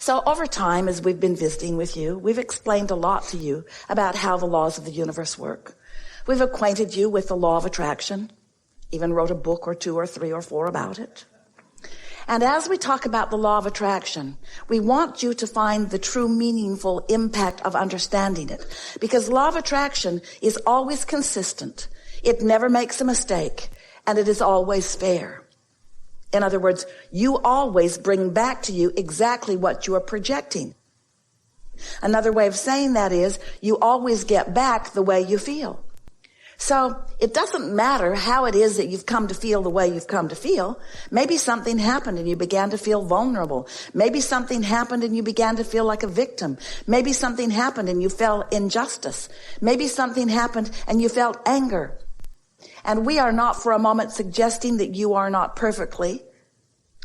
So over time, as we've been visiting with you, we've explained a lot to you about how the laws of the universe work. We've acquainted you with the law of attraction, even wrote a book or two or three or four about it. And as we talk about the law of attraction, we want you to find the true meaningful impact of understanding it. Because law of attraction is always consistent. It never makes a mistake. And it is always fair. In other words, you always bring back to you exactly what you are projecting. Another way of saying that is you always get back the way you feel. So it doesn't matter how it is that you've come to feel the way you've come to feel. Maybe something happened and you began to feel vulnerable. Maybe something happened and you began to feel like a victim. Maybe something happened and you felt injustice. Maybe something happened and you felt anger. And we are not for a moment suggesting that you are not perfectly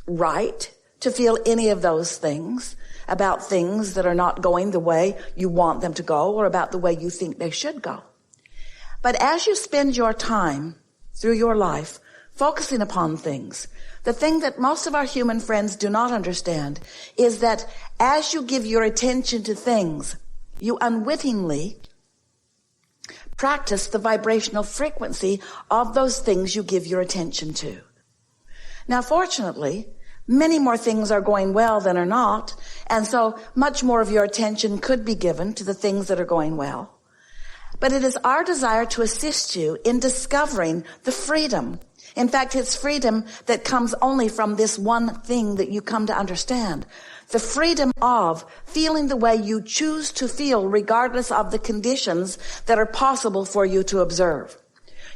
right to feel any of those things about things that are not going the way you want them to go or about the way you think they should go. But as you spend your time through your life focusing upon things, the thing that most of our human friends do not understand is that as you give your attention to things, you unwittingly practice the vibrational frequency of those things you give your attention to. Now, fortunately, many more things are going well than are not, and so much more of your attention could be given to the things that are going well. But it is our desire to assist you in discovering the freedom. In fact, it's freedom that comes only from this one thing that you come to understand. The freedom of feeling the way you choose to feel regardless of the conditions that are possible for you to observe.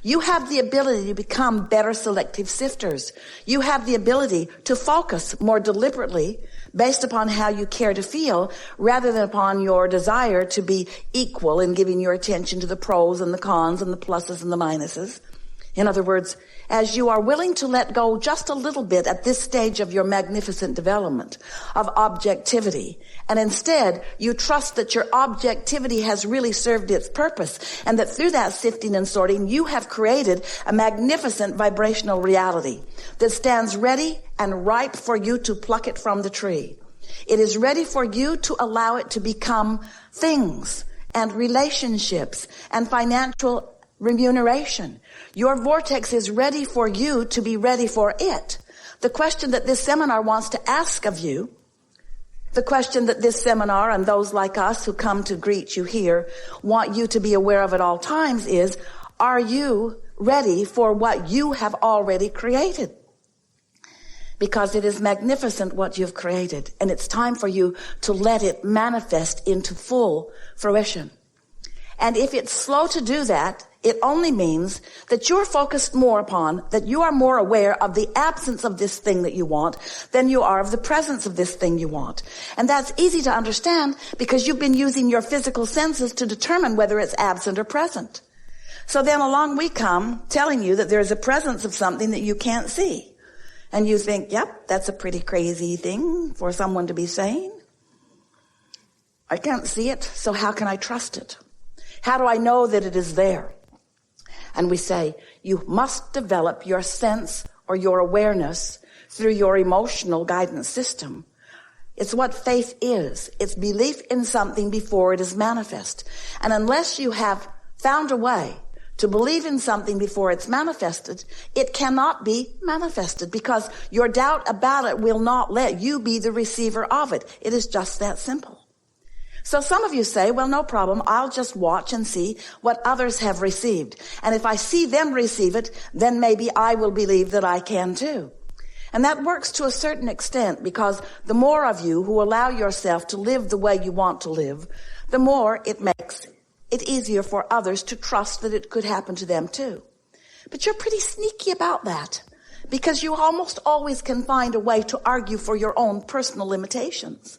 You have the ability to become better selective sifters. You have the ability to focus more deliberately based upon how you care to feel rather than upon your desire to be equal in giving your attention to the pros and the cons and the pluses and the minuses. In other words, as you are willing to let go just a little bit at this stage of your magnificent development of objectivity, and instead you trust that your objectivity has really served its purpose, and that through that sifting and sorting you have created a magnificent vibrational reality that stands ready and ripe for you to pluck it from the tree. It is ready for you to allow it to become things and relationships and financial remuneration. Your vortex is ready for you to be ready for it. The question that this seminar wants to ask of you, the question that this seminar and those like us who come to greet you here want you to be aware of at all times is, are you ready for what you have already created? Because it is magnificent what you've created, and it's time for you to let it manifest into full fruition. And if it's slow to do that, it only means that you're focused more upon, that you are more aware of the absence of this thing that you want than you are of the presence of this thing you want. And that's easy to understand because you've been using your physical senses to determine whether it's absent or present. So then along we come telling you that there's a presence of something that you can't see. And you think, yep, that's a pretty crazy thing for someone to be saying. I can't see it, so how can I trust it? How do I know that it is there? And we say, you must develop your sense or your awareness through your emotional guidance system. It's what faith is. It's belief in something before it is manifest. And unless you have found a way to believe in something before it's manifested, it cannot be manifested because your doubt about it will not let you be the receiver of it. It is just that simple. So some of you say, well, no problem. I'll just watch and see what others have received. And if I see them receive it, then maybe I will believe that I can too. And that works to a certain extent because the more of you who allow yourself to live the way you want to live, the more it makes it easier for others to trust that it could happen to them too. But you're pretty sneaky about that because you almost always can find a way to argue for your own personal limitations.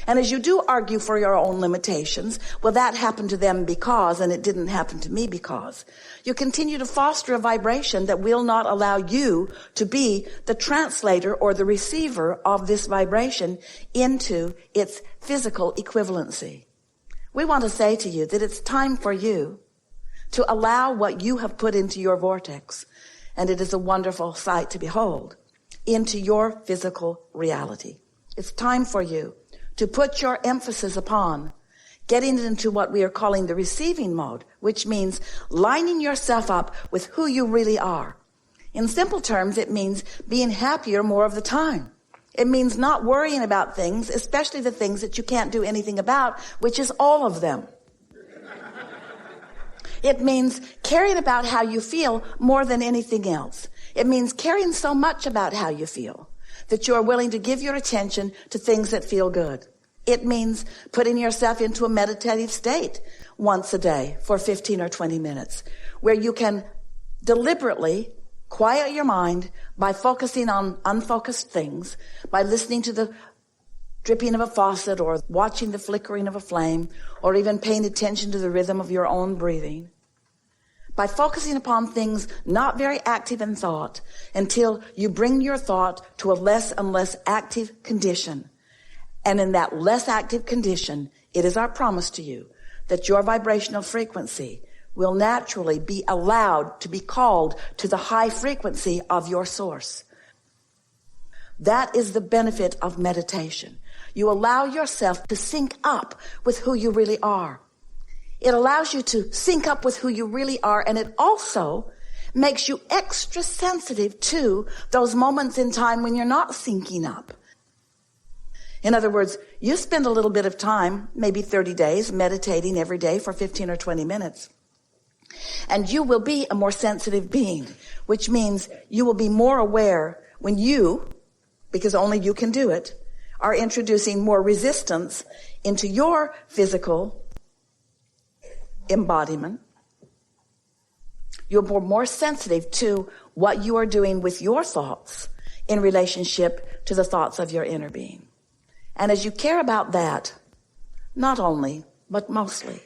And as you do argue for your own limitations, well, that happened to them because, and it didn't happen to me because, you continue to foster a vibration that will not allow you to be the translator or the receiver of this vibration into its physical equivalency. We want to say to you that it's time for you to allow what you have put into your vortex, and it is a wonderful sight to behold, into your physical reality. It's time for you to put your emphasis upon getting into what we are calling the receiving mode, which means lining yourself up with who you really are. In simple terms, it means being happier more of the time. It means not worrying about things, especially the things that you can't do anything about, which is all of them. It means caring about how you feel more than anything else. It means caring so much about how you feel that you are willing to give your attention to things that feel good. It means putting yourself into a meditative state once a day for 15 or 20 minutes, where you can deliberately quiet your mind by focusing on unfocused things, by listening to the dripping of a faucet or watching the flickering of a flame, or even paying attention to the rhythm of your own breathing. By focusing upon things not very active in thought until you bring your thought to a less and less active condition. And in that less active condition, it is our promise to you that your vibrational frequency will naturally be allowed to be called to the high frequency of your source. That is the benefit of meditation. You allow yourself to sync up with who you really are. It allows you to sync up with who you really are, and it also makes you extra sensitive to those moments in time when you're not syncing up. In other words, you spend a little bit of time, maybe 30 days, meditating every day for 15 or 20 minutes. And you will be a more sensitive being, which means you will be more aware when you, because only you can do it, are introducing more resistance into your physical embodiment. You'll be more sensitive to what you are doing with your thoughts in relationship to the thoughts of your inner being. And as you care about that, not only, but mostly,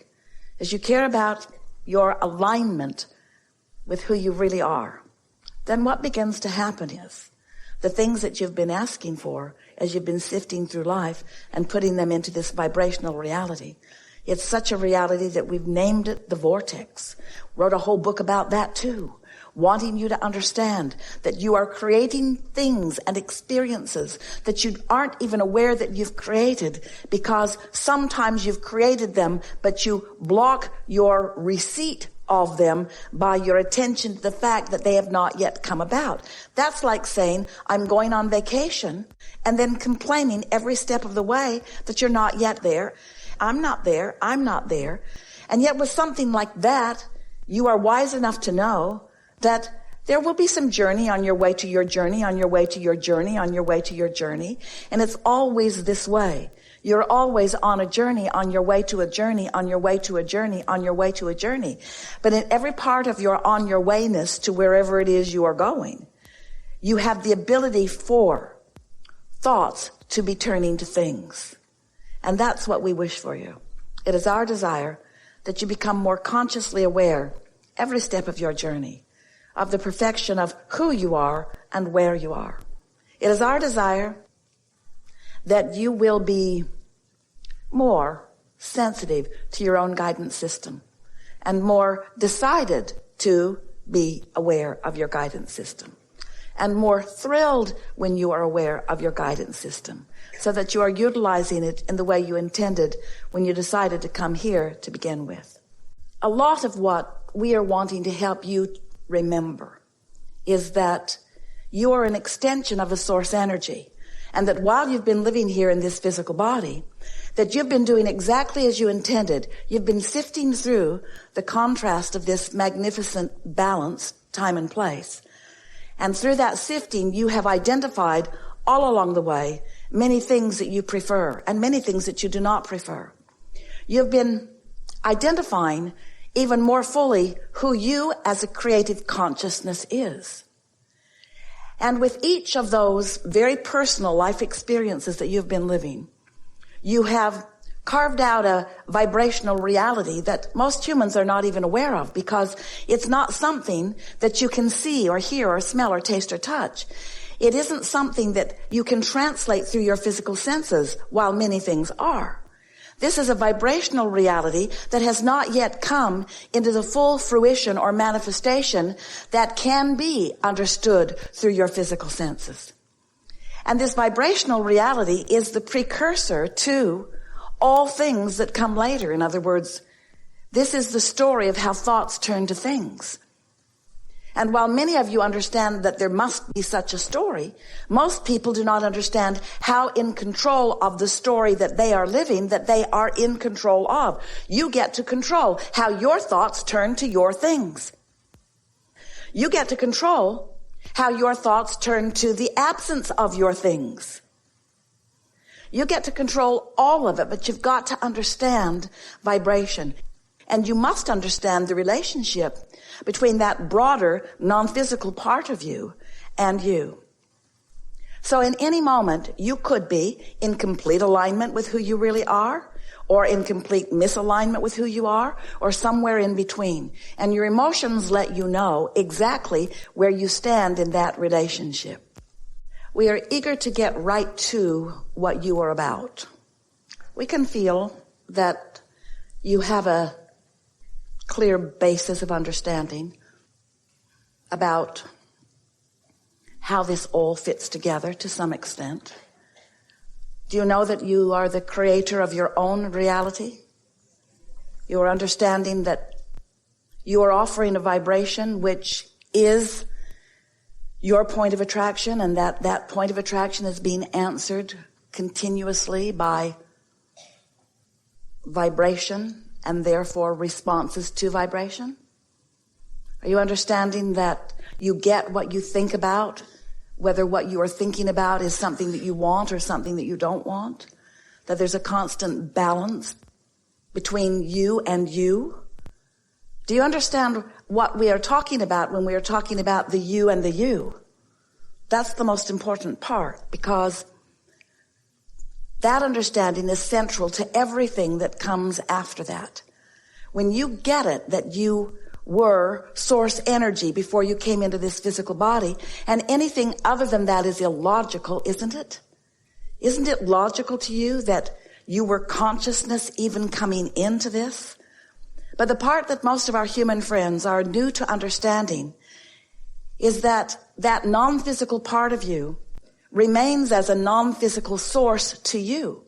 as you care about your alignment with who you really are, then what begins to happen is the things that you've been asking for as you've been sifting through life and putting them into this vibrational reality. It's such a reality that we've named it the vortex. Wrote a whole book about that too, wanting you to understand that you are creating things and experiences that you aren't even aware that you've created, because sometimes you've created them, but you block your receipt of them by your attention to the fact that they have not yet come about. That's like saying, I'm going on vacation, and then complaining every step of the way that you're not yet there. I'm not there. I'm not there. And yet with something like that, you are wise enough to know that there will be some journey on your way to your journey, on your way to your journey, on your way to your journey. And it's always this way. You're always on a journey, on your way to a journey, on your way to a journey, on your way to a journey. But in every part of your on your wayness to wherever it is you are going, you have the ability for thoughts to be turning to things. And that's what we wish for you. It is our desire that you become more consciously aware every step of your journey of the perfection of who you are and where you are. It is our desire that you will be more sensitive to your own guidance system and more decided to be aware of your guidance system and more thrilled when you are aware of your guidance system, so that you are utilizing it in the way you intended when you decided to come here to begin with. A lot of what we are wanting to help you remember is that you are an extension of a source energy, and that while you've been living here in this physical body, that you've been doing exactly as you intended. You've been sifting through the contrast of this magnificent balance, time and place. And through that sifting, you have identified all along the way many things that you prefer and many things that you do not prefer. You've been identifying even more fully who you as a creative consciousness is. And with each of those very personal life experiences that you've been living, you have carved out a vibrational reality that most humans are not even aware of, because it's not something that you can see or hear or smell or taste or touch. It isn't something that you can translate through your physical senses, while many things are. This is a vibrational reality that has not yet come into the full fruition or manifestation that can be understood through your physical senses. And this vibrational reality is the precursor to all things that come later. In other words, this is the story of how thoughts turn to things. And while many of you understand that there must be such a story, most people do not understand how in control of the story that they are living, that they are in control of. You get to control how your thoughts turn to your things. You get to control how your thoughts turn to the absence of your things. You get to control all of it, but you've got to understand vibration. And you must understand the relationship between that broader, non-physical part of you and you. So in any moment, you could be in complete alignment with who you really are, or in complete misalignment with who you are, or somewhere in between. And your emotions let you know exactly where you stand in that relationship. We are eager to get right to what you are about. We can feel that you have a clear basis of understanding about how this all fits together to some extent. Do you know that you are the creator of your own reality? You are understanding that you are offering a vibration which is your point of attraction, and that point of attraction is being answered continuously by vibration and therefore responses to vibration? Are you understanding that you get what you think about, whether what you are thinking about is something that you want or something that you don't want? That there's a constant balance between you and you? Do you understand what we are talking about when we are talking about the you and the you? That's the most important part, because that understanding is central to everything that comes after that. When you get it, that you were source energy before you came into this physical body, and anything other than that is illogical, isn't it? Isn't it logical to you that you were consciousness even coming into this? But the part that most of our human friends are new to understanding is that that non-physical part of you remains as a non-physical source to you,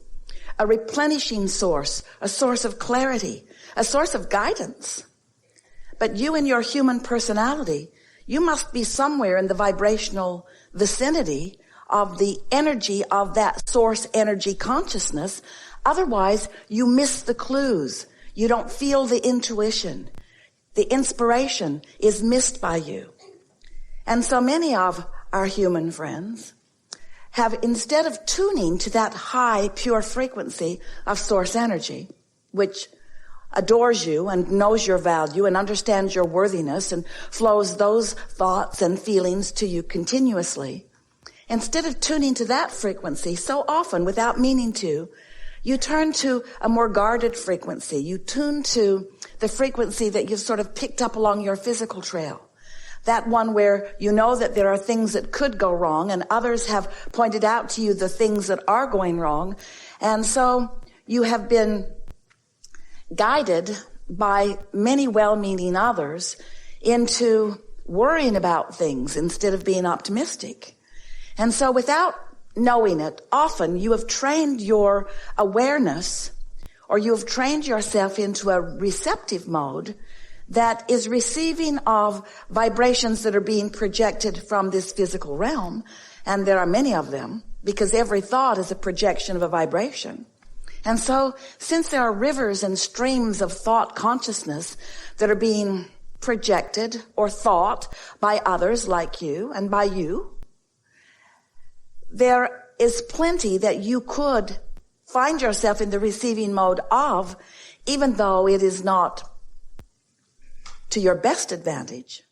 a replenishing source, a source of clarity, a source of guidance. But you in your human personality, you must be somewhere in the vibrational vicinity of the energy of that source energy consciousness. Otherwise, you miss the clues. You don't feel the intuition. The inspiration is missed by you. And so many of our human friends have, instead of tuning to that high, pure frequency of source energy, which adores you and knows your value and understands your worthiness and flows those thoughts and feelings to you continuously, instead of tuning to that frequency, so often without meaning to, you turn to a more guarded frequency. You tune to the frequency that you've sort of picked up along your physical trail. That one where you know that there are things that could go wrong, and others have pointed out to you the things that are going wrong. And so you have been guided by many well-meaning others into worrying about things instead of being optimistic. And so without knowing it, often you have trained your awareness, or you have trained yourself into a receptive mode that is receiving of vibrations that are being projected from this physical realm. And there are many of them, because every thought is a projection of a vibration. And so, since there are rivers and streams of thought consciousness that are being projected or thought by others like you and by you, there is plenty that you could find yourself in the receiving mode of, even though it is not to your best advantage.